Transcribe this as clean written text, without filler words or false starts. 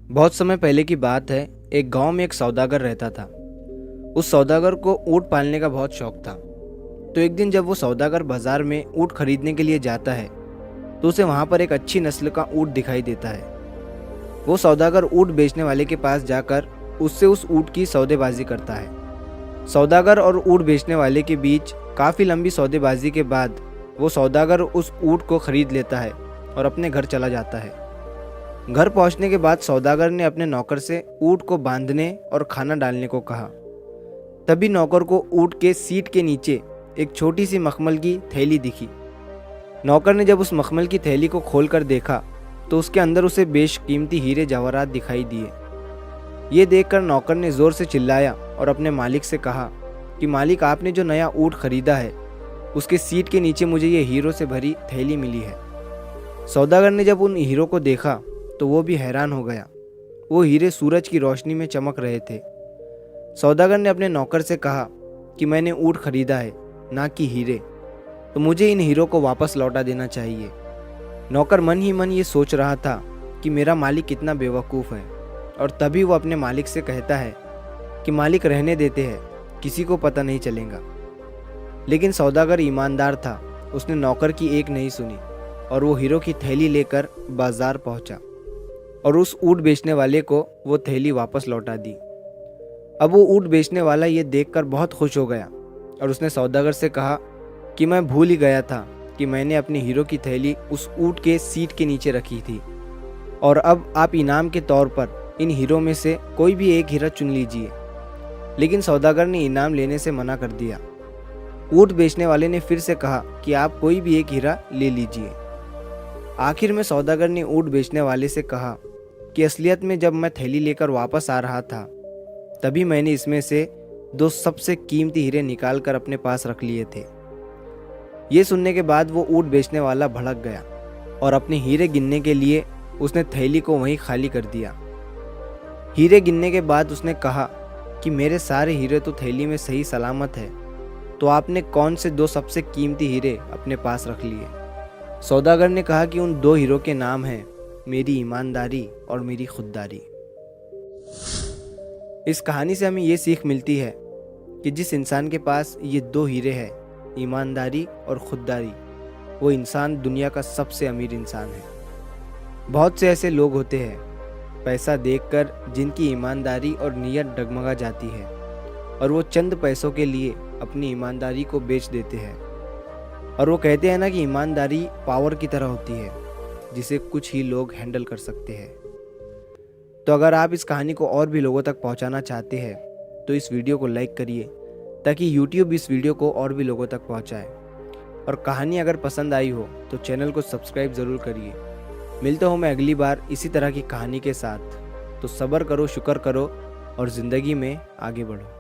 बहुत समय पहले की बात है। एक गांव में एक सौदागर रहता था। उस सौदागर को ऊँट पालने का बहुत शौक था। तो एक दिन जब वो सौदागर बाजार में ऊँट खरीदने के लिए जाता है तो उसे वहां पर एक अच्छी नस्ल का ऊँट दिखाई देता है। वो सौदागर ऊँट बेचने वाले के पास जाकर उससे उस ऊँट की सौदेबाजी करता है। सौदागर और ऊँट बेचने वाले के बीच काफ़ी लंबी सौदेबाजी के बाद वो सौदागर उस ऊँट को खरीद लेता है और अपने घर चला जाता है। घर पहुंचने के बाद सौदागर ने अपने नौकर से ऊँट को बांधने और खाना डालने को कहा। तभी नौकर को ऊँट के सीट के नीचे एक छोटी सी मखमल की थैली दिखी। नौकर ने जब उस मखमल की थैली को खोलकर देखा तो उसके अंदर उसे बेशकीमती हीरे जवाहरात दिखाई दिए। ये देखकर नौकर ने ज़ोर से चिल्लाया और अपने मालिक से कहा कि मालिक, आपने जो नया ऊँट खरीदा है उसके सीट के नीचे मुझे ये हीरों से भरी थैली मिली है। सौदागर ने जब उन हीरों को देखा तो वो भी हैरान हो गया। वो हीरे सूरज की रोशनी में चमक रहे थे। सौदागर ने अपने नौकर से कहा कि मैंने ऊँट खरीदा है, ना कि हीरे, तो मुझे इन हीरों को वापस लौटा देना चाहिए। नौकर मन ही मन ये सोच रहा था कि मेरा मालिक कितना बेवकूफ़ है, और तभी वो अपने मालिक से कहता है कि मालिक, रहने देते हैं, किसी को पता नहीं चलेगा। लेकिन सौदागर ईमानदार था। उसने नौकर की एक नहीं सुनी और वो हीरो की थैली लेकर बाजार पहुंचा और उस ऊँट बेचने वाले को वो थैली वापस लौटा दी। अब वो ऊँट बेचने वाला ये देखकर बहुत खुश हो गया और उसने सौदागर से कहा कि मैं भूल ही गया था कि मैंने अपनी हीरो की थैली उस ऊँट के सीट के नीचे रखी थी, और अब आप इनाम के तौर पर इन हीरो में से कोई भी एक हीरा चुन लीजिए। लेकिन सौदागर ने इनाम लेने से मना कर दिया। ऊँट बेचने वाले ने फिर से कहा कि आप कोई भी एक हीरा ले लीजिए। आखिर में सौदागर ने ऊँट बेचने वाले से कहा कि असलियत में जब मैं थैली लेकर वापस आ रहा था तभी मैंने इसमें से 2 सबसे कीमती हीरे निकाल कर अपने पास रख लिए थे। ये सुनने के बाद वो ऊँट बेचने वाला भड़क गया और अपने हीरे गिनने के लिए उसने थैली को वहीं खाली कर दिया। हीरे गिनने के बाद उसने कहा कि मेरे सारे हीरे तो थैली में सही सलामत है, तो आपने कौन से 2 सबसे कीमती हीरे अपने पास रख लिए? सौदागर ने कहा कि उन 2 हीरों के नाम हैं मेरी ईमानदारी और मेरी खुददारी। इस कहानी से हमें ये सीख मिलती है कि जिस इंसान के पास ये 2 हीरे हैं, ईमानदारी और खुददारी, वो इंसान दुनिया का सबसे अमीर इंसान है। बहुत से ऐसे लोग होते हैं पैसा देखकर जिनकी ईमानदारी और नीयत डगमगा जाती है, और वो चंद पैसों के लिए अपनी ईमानदारी को बेच देते हैं। और वो कहते हैं ना कि ईमानदारी पावर की तरह होती है जिसे कुछ ही लोग हैंडल कर सकते हैं। तो अगर आप इस कहानी को और भी लोगों तक पहुंचाना चाहते हैं तो इस वीडियो को लाइक करिए ताकि YouTube इस वीडियो को और भी लोगों तक पहुंचाए। और कहानी अगर पसंद आई हो तो चैनल को सब्सक्राइब ज़रूर करिए। मिलता हूँ मैं अगली बार इसी तरह की कहानी के साथ। तो सब्र करो, शुक्र करो और ज़िंदगी में आगे बढ़ो।